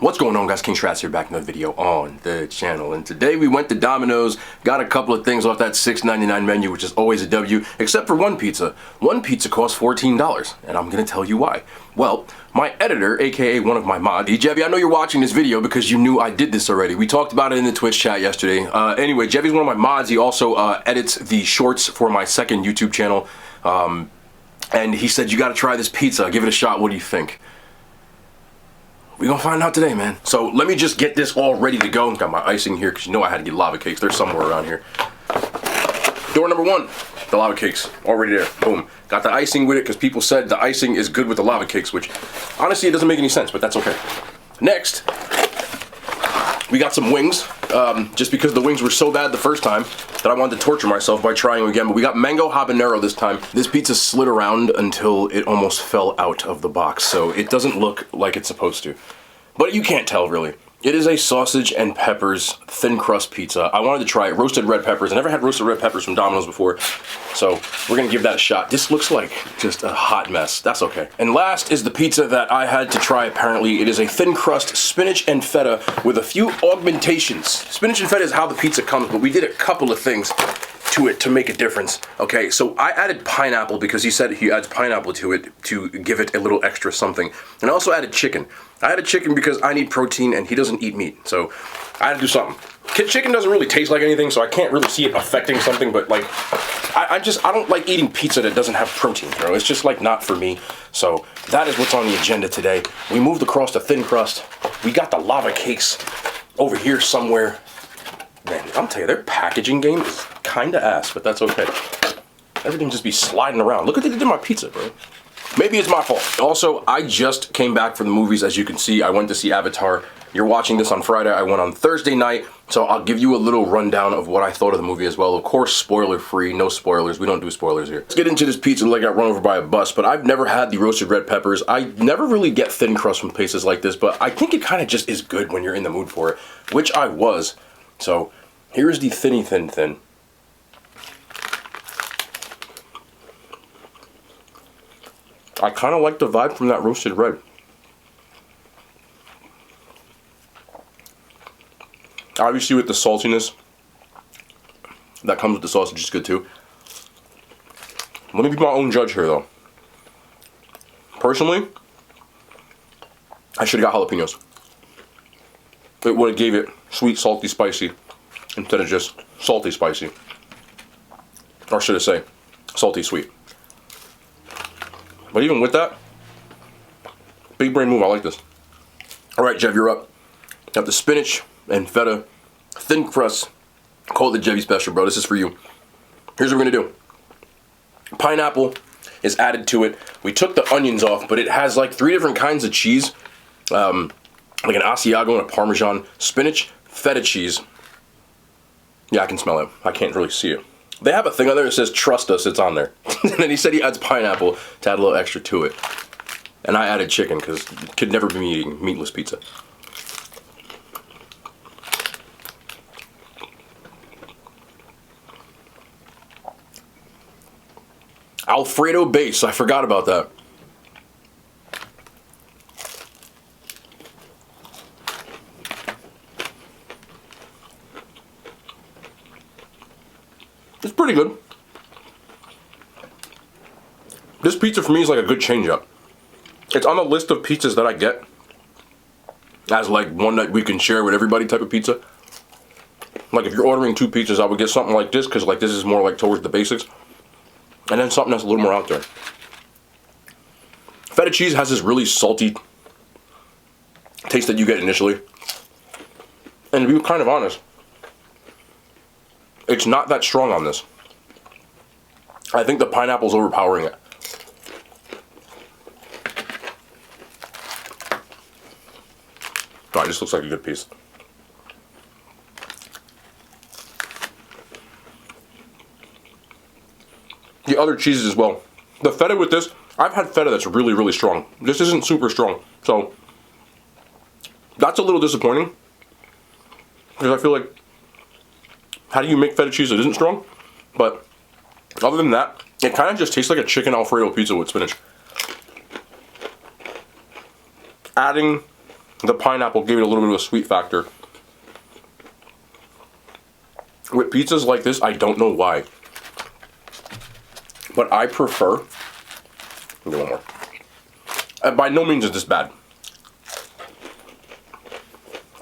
What's going on, guys? King Strats here, back in the video on the channel, and today we went to Domino's, got a couple of things off that $6.99 menu, which is always a W, except for one pizza. One pizza costs $14, and I'm gonna tell you why. Well, my editor, aka one of my mods, Jevy, I know you're watching this video because you knew I did this already. We talked about it in the Twitch chat yesterday. Anyway, Jevy's one of my mods. He also edits the shorts for my second YouTube channel, and he said, you gotta try this pizza, give it a shot, what do you think? We're gonna find out today, man. So let me just get this all ready to go. Got my icing here, because you know I had to get lava cakes. They're somewhere around here. Door number one, the lava cakes, already there, boom. Got the icing with it, because people said the icing is good with the lava cakes, which honestly, it doesn't make any sense, but that's okay. Next, we got some wings, just because the wings were so bad the first time that I wanted to torture myself by trying them again, but we got mango habanero this time. This pizza slid around until it almost fell out of the box, so it doesn't look like it's supposed to. But you can't tell, really. It is a sausage and peppers thin crust pizza. I wanted to try it, roasted red peppers. I never had roasted red peppers from Domino's before, so we're gonna give that a shot. This looks like just a hot mess. That's okay. And last is the pizza that I had to try, apparently. It is a thin crust spinach and feta with a few augmentations. Spinach and feta is how the pizza comes, but we did a couple of things to it to make a difference. Okay, so I added pineapple because he said he adds pineapple to it to give it a little extra something. And I also added chicken. I added chicken because I need protein and he doesn't eat meat, so I had to do something. Chicken doesn't really taste like anything, so I can't really see it affecting something, but like, I don't like eating pizza that doesn't have protein, bro. It's just like not for me. So that is what's on the agenda today. We moved across to thin crust. We got the lava cakes over here somewhere. Man, I'm telling you, their packaging game is kinda ass, but that's okay. Everything just be sliding around. Look what they did to my pizza, bro. Maybe it's my fault. Also, I just came back from the movies, as you can see. I went to see Avatar. You're watching this on Friday. I went on Thursday night, so I'll give you a little rundown of what I thought of the movie as well. Of course, spoiler-free, no spoilers. We don't do spoilers here. Let's get into this pizza like I got run over by a bus, but I've never had the roasted red peppers. I never really get thin crust from places like this, but I think it kind of just is good when you're in the mood for it, which I was. So, here's the thin. I kind of like the vibe from that roasted red. Obviously with the saltiness that comes with the sausage is good too. Let me be my own judge here though. Personally, I should have got jalapenos. It would have gave it sweet, salty, spicy instead of just salty, spicy. Or should I say, salty, sweet. But even with that, big brain move, I like this. All right, Jev, you're up. Got the spinach and feta, thin crust. Call it the Jevy special, bro. This is for you. Here's what we're gonna do. Pineapple is added to it. We took the onions off, but it has like 3 different kinds of cheese. Like an Asiago and a Parmesan. Spinach, feta cheese. Yeah, I can smell it. I can't really see it. They have a thing on there that says, trust us, it's on there. And then he said he adds pineapple to add a little extra to it. And I added chicken, because could never be eating meatless pizza. Alfredo base, I forgot about that. It's pretty good. This pizza for me is like a good change up. It's on the list of pizzas that I get as like one that we can share with everybody type of pizza. Like if you're ordering 2 pizzas, I would get something like this because like this is more like towards the basics. And then something that's a little more out there. Feta cheese has this really salty taste that you get initially. And to be kind of honest, it's not that strong on this. I think the pineapple's overpowering it. Alright, this looks like a good piece. The other cheeses as well. The feta with this, I've had feta that's really, really strong. This isn't super strong, so that's a little disappointing. Because I feel like, how do you make feta cheese that isn't strong? But other than that, it kind of just tastes like a chicken Alfredo pizza with spinach. Adding The pineapple gave it a little bit of a sweet factor. With pizzas like this, I don't know why, but I prefer, I'll do one more. By no means is this bad.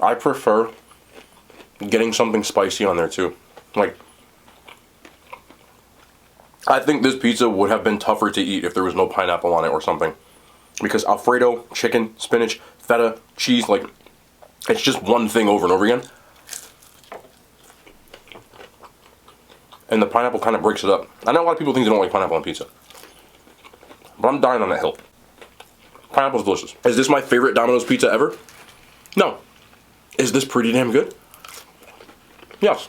I prefer getting something spicy on there too. Like, I think this pizza would have been tougher to eat if there was no pineapple on it or something. Because Alfredo, chicken, spinach, feta, cheese, like, it's just one thing over and over again. And the pineapple kind of breaks it up. I know a lot of people think they don't like pineapple on pizza, but I'm dying on that hill. Pineapple's delicious. Is this my favorite Domino's pizza ever? No. Is this pretty damn good? Yes.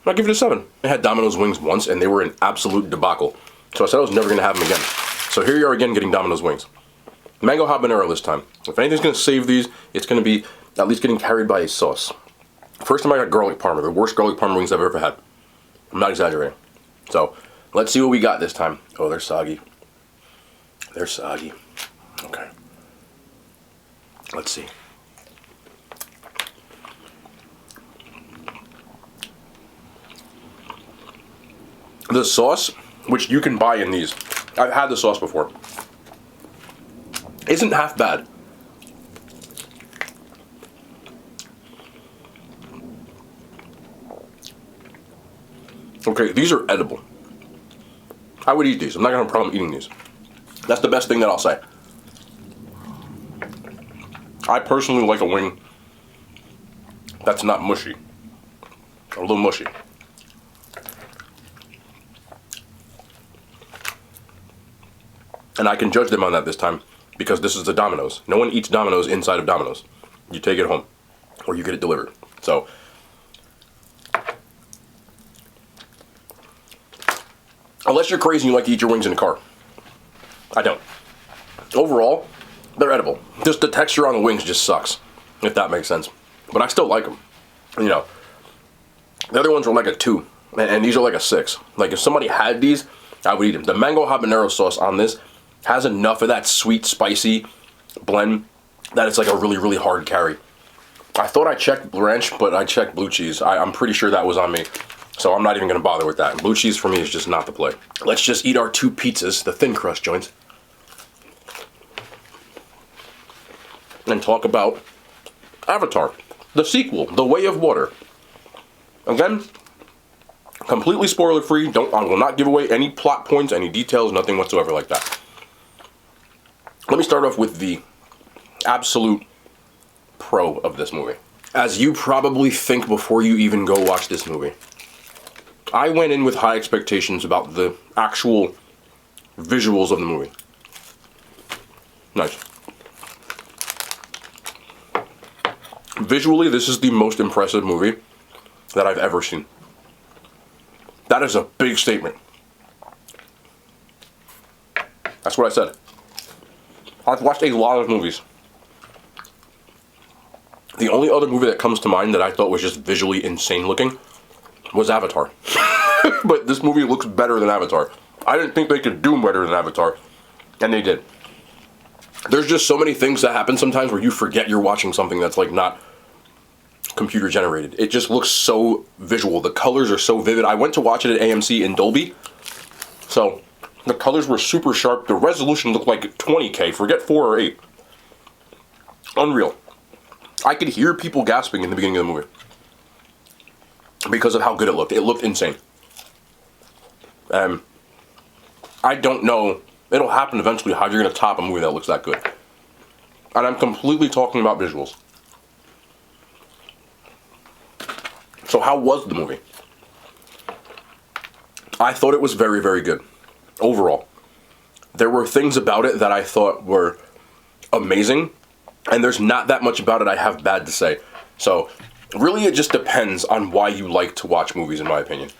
I'll give it a 7. I had Domino's wings once and they were an absolute debacle. So I said I was never going to have them again. So here you are again getting Domino's wings. Mango habanero this time. If anything's going to save these, it's going to be at least getting carried by a sauce. First time I got garlic parma, the worst garlic parma wings I've ever had. I'm not exaggerating. So, let's see what we got this time. Oh, they're soggy. They're soggy. Okay. Let's see. The sauce, which you can buy in these, I've had the sauce before, isn't half bad. Okay, these are edible. I would eat these. I'm not gonna have a problem eating these. That's the best thing that I'll say. I personally like a wing that's not mushy. A little mushy. And I can judge them on that this time because this is the Domino's. No one eats Domino's inside of Domino's. You take it home or you get it delivered. So, unless you're crazy and you like to eat your wings in a car. I don't. Overall, they're edible. Just the texture on the wings just sucks, if that makes sense. But I still like them. You know, the other ones are like a 2, and these are like a 6. Like if somebody had these, I would eat them. The mango habanero sauce on this has enough of that sweet, spicy blend that it's like a really, really hard carry. I thought I checked ranch, but I checked blue cheese. I'm pretty sure that was on me. So I'm not even going to bother with that. Blue cheese for me is just not the play. Let's just eat our 2 pizzas, the thin crust joints, and talk about Avatar, the sequel, The Way of Water. Again, completely spoiler free. I will not give away any plot points, any details, nothing whatsoever like that. Let me start off with the absolute pro of this movie. As you probably think before you even go watch this movie, I went in with high expectations about the actual visuals of the movie. Nice. Visually, this is the most impressive movie that I've ever seen. That is a big statement. That's what I said. I've watched a lot of movies. The only other movie that comes to mind that I thought was just visually insane looking was Avatar. But this movie looks better than Avatar. I didn't think they could do better than Avatar, and they did. There's just so many things that happen sometimes where you forget you're watching something that's like not computer generated. It just looks so visual. The colors are so vivid. I went to watch it at AMC in Dolby, so the colors were super sharp. The resolution looked like 20K. Forget 4 or 8. Unreal. I could hear people gasping in the beginning of the movie because of how good it looked. It looked insane. I don't know. It'll happen eventually how you're going to top a movie that looks that good. And I'm completely talking about visuals. So how was the movie? I thought it was very, very good. Overall. There were things about it that I thought were amazing. And there's not that much about it I have bad to say. So, really it just depends on why you like to watch movies, in my opinion.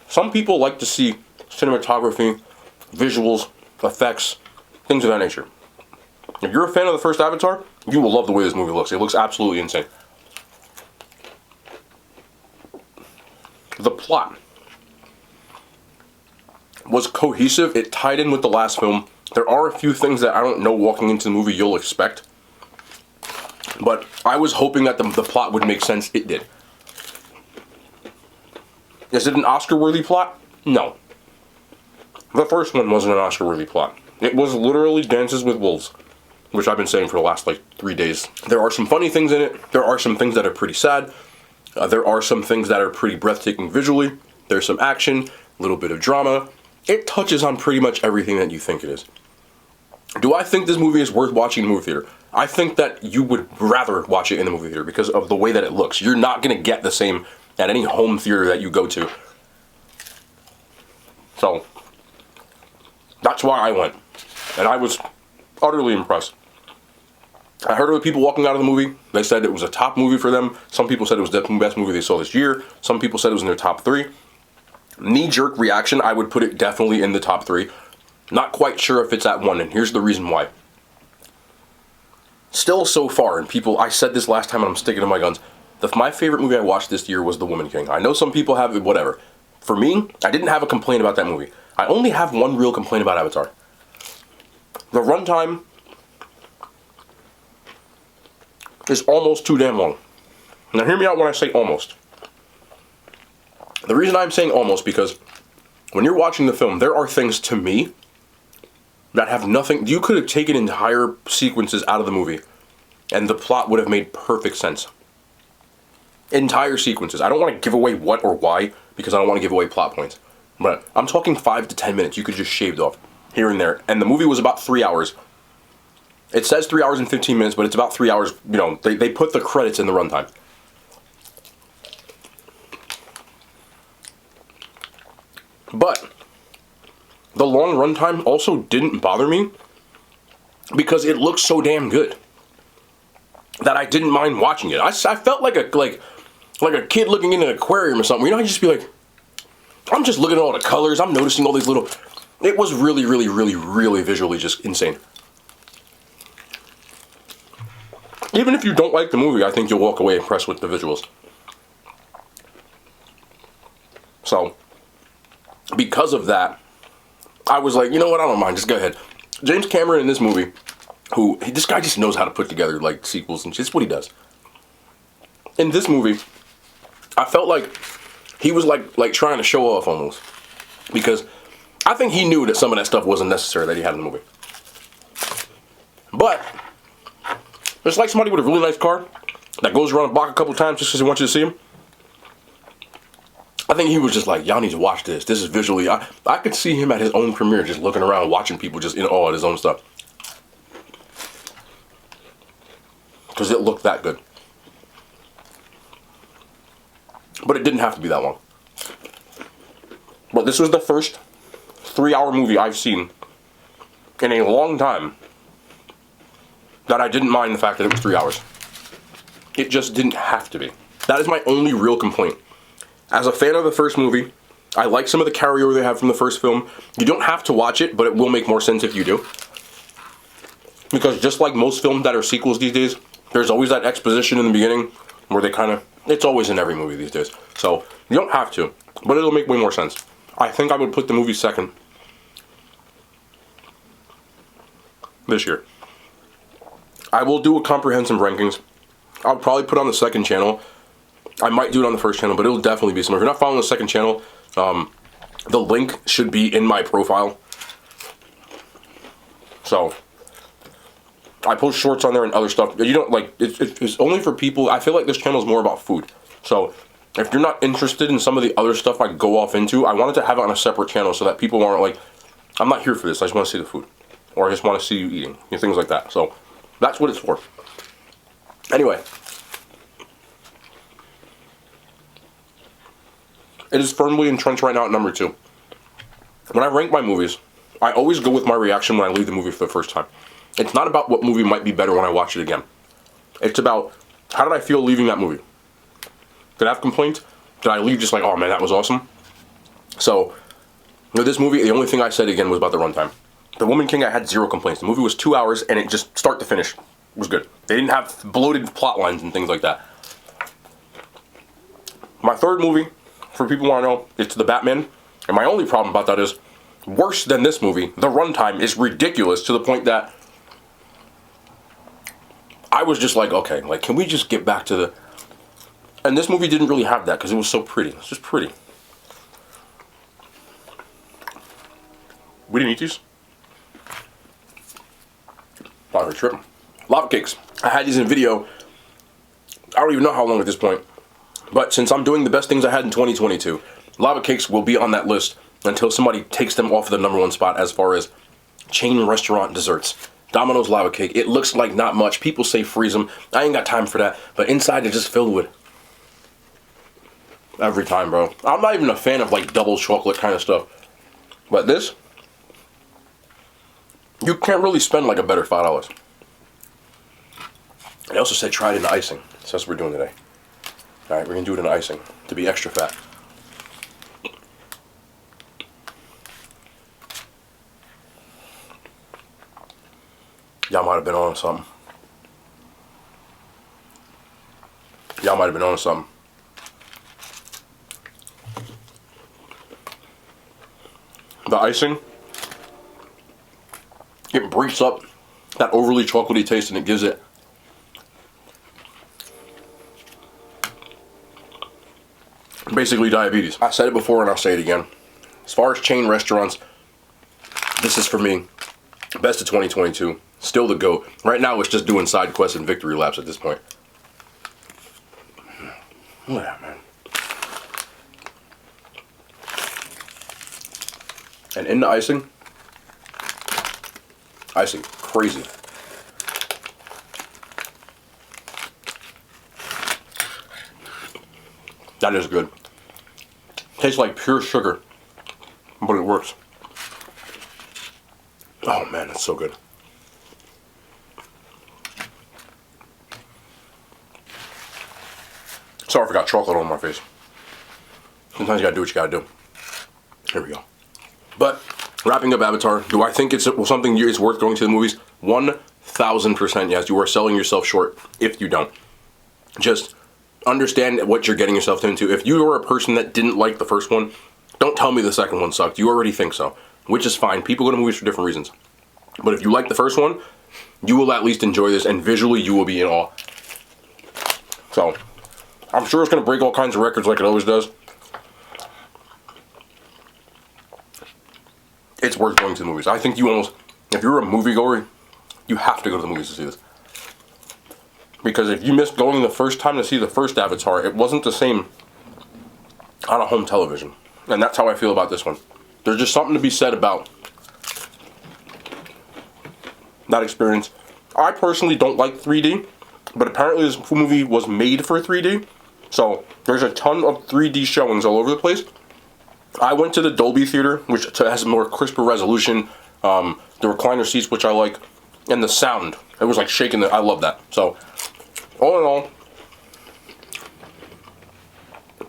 Some people like to see cinematography, visuals, effects, things of that nature. If you're a fan of the first Avatar, you will love the way this movie looks. It looks absolutely insane. The plot was cohesive. It tied in with the last film There are a few things that I don't know walking into the movie you'll expect. But I was hoping that the plot would make sense. It did. Is it an Oscar-worthy plot? No. The first one wasn't an Oscar-worthy plot. It was literally Dances with Wolves, which I've been saying for the last, 3 days. There are some funny things in it. There are some things that are pretty sad. There are some things that are pretty breathtaking visually. There's some action, a little bit of drama. It touches on pretty much everything that you think it is. Do I think this movie is worth watching in the movie theater? I think that you would rather watch it in the movie theater because of the way that it looks. You're not going to get the same at any home theater that you go to. So, that's why I went. And I was utterly impressed. I heard of people walking out of the movie. They said it was a top movie for them. Some people said it was the best movie they saw this year. Some people said it was in their top 3. Knee-jerk reaction, I would put it definitely in the top 3. Not quite sure if it's at 1, and here's the reason why. Still so far, and people, I said this last time and I'm sticking to my guns, my favorite movie I watched this year was The Woman King. I know some people have it, whatever. For me, I didn't have a complaint about that movie. I only have one real complaint about Avatar. The runtime is almost too damn long. Now hear me out when I say almost. The reason I'm saying almost because when you're watching the film, there are things to me that have nothing. You could have taken entire sequences out of the movie and the plot would have made perfect sense. Entire sequences. I don't want to give away what or why because I don't want to give away plot points. But I'm talking 5 to 10 minutes you could just shaved off here and there. And the movie was about 3 hours. It says 3 hours and 15 minutes, but it's about 3 hours. You know, they put the credits in the runtime. But the long runtime also didn't bother me because it looks so damn good that I didn't mind watching it. I felt like a kid looking in an aquarium or something. You know, I just be like, I'm just looking at all the colors. I'm noticing all these little. It was really, really, really, really visually just insane. Even if you don't like the movie, I think you'll walk away impressed with the visuals. So, because of that, I was like, you know what, I don't mind, just go ahead. James Cameron in this movie, this guy just knows how to put together, sequels and shit. It's what he does. In this movie, I felt like he was, trying to show off almost. Because I think he knew that some of that stuff wasn't necessary that he had in the movie. But it's like somebody with a really nice car that goes around the block a couple times just because he wants you to see him. I think he was just like, y'all need to watch this. This is visually. I could see him at his own premiere just looking around, watching people just in awe at his own stuff. Because it looked that good. But it didn't have to be that long. But this was the first 3-hour movie I've seen in a long time that I didn't mind the fact that it was 3 hours. It just didn't have to be. That is my only real complaint. As a fan of the first movie, I like some of the carryover they have from the first film. You don't have to watch it, but it will make more sense if you do. Because just like most films that are sequels these days, there's always that exposition in the beginning where they it's always in every movie these days. So, you don't have to, but it'll make way more sense. I think I would put the movie second this year. I will do a comprehensive rankings. I'll probably put on the second channel. I might do it on the first channel, but it'll definitely be somewhere. If you're not following the second channel, the link should be in my profile. So, I post shorts on there and other stuff. You don't it's only for people. I feel like this channel is more about food. So, if you're not interested in some of the other stuff I go off into, I wanted to have it on a separate channel so that people aren't like, I'm not here for this. I just want to see the food, or I just want to see you eating, things like that. So, that's what it's for. Anyway. It is firmly entrenched right now at number 2. When I rank my movies, I always go with my reaction when I leave the movie for the first time. It's not about what movie might be better when I watch it again. It's about, how did I feel leaving that movie? Did I have complaints? Did I leave just like, oh man, that was awesome? So, with this movie, the only thing I said again was about the runtime. The Woman King, I had 0 complaints. The movie was 2 hours, and it just, start to finish, was good. They didn't have bloated plot lines and things like that. My third movie, for people who want to know, it's The Batman. And my only problem about that is, worse than this movie. The runtime is ridiculous to the point that I was just like, okay, like, can we just get back to the... And this movie didn't really have that because it was so pretty. It's just pretty. We didn't eat these? Not a trip. Lava cakes. I had these in video. I don't even know how long at this point. But since I'm doing the best things I had in 2022, lava cakes will be on that list until somebody takes them off the #1 spot as far as chain restaurant desserts. Domino's lava cake. It looks like not much. People say freeze them. I ain't got time for that. But inside they're just filled with... Every time, bro. I'm not even a fan of like double chocolate kind of stuff. But this... You can't really spend like a better $5. They also said try it in the icing. So that's what we're doing today. Alright, we're going to do it in icing to be extra fat. Y'all might have been on something. Y'all might have been on something. The icing, it breaks up that overly chocolatey taste and it gives it basically diabetes. I said it before and I'll say it again. As far as chain restaurants, this is for me, best of 2022. Still the GOAT. Right now it's just doing side quests and victory laps at this point. Look at that, man. And in the icing, crazy. That is good. Tastes like pure sugar, but it works. Oh man, it's so good. Sorry if I got chocolate on my face. Sometimes you gotta do what you gotta do. Here we go. But, wrapping up Avatar, do I think it's something it's worth going to the movies? 1000% yes. You are selling yourself short if you don't. Just understand what you're getting yourself into. If you are a person that didn't like the first one, don't tell me the second one sucked. You already think so, which is fine. People go to movies for different reasons. But if you like the first one, you will at least enjoy this, and visually you will be in awe. So, I'm sure it's going to break all kinds of records like it always does. It's worth going to the movies. I think you almost, if you're a moviegoer, you have to go to the movies to see this. Because if you missed going the first time to see the first Avatar, it wasn't the same on a home television. And that's how I feel about this one. There's just something to be said about that experience. I personally don't like 3D, but apparently this movie was made for 3D. So there's a ton of 3D showings all over the place. I went to the Dolby Theater, which has a more crisper resolution, the recliner seats, which I like, and the sound. It was like shaking. I love that. So, all in all,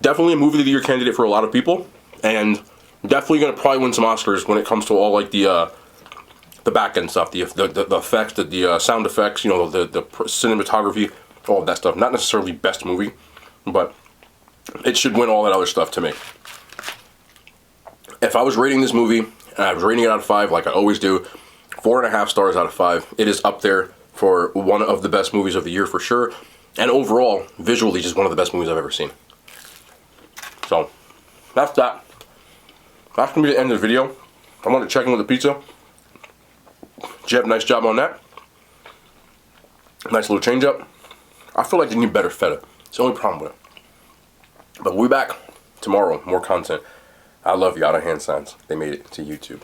definitely a movie of the year candidate for a lot of people, and definitely going to probably win some Oscars when it comes to all like the back end stuff, the effects, the sound effects, you know, the cinematography, all of that stuff. Not necessarily best movie, but it should win all that other stuff to me. If I was rating this movie, and I was rating it out of 5 like I always do, 4.5 stars out of 5. It is up there for one of the best movies of the year for sure. And overall, visually, just one of the best movies I've ever seen. So, that's that. That's going to be the end of the video. I want to check in with the pizza. Jeb, nice job on that. Nice little change up. I feel like they need better feta. It's the only problem with it. But we'll be back tomorrow. More content. I love Yada Hand Signs. They made it to YouTube.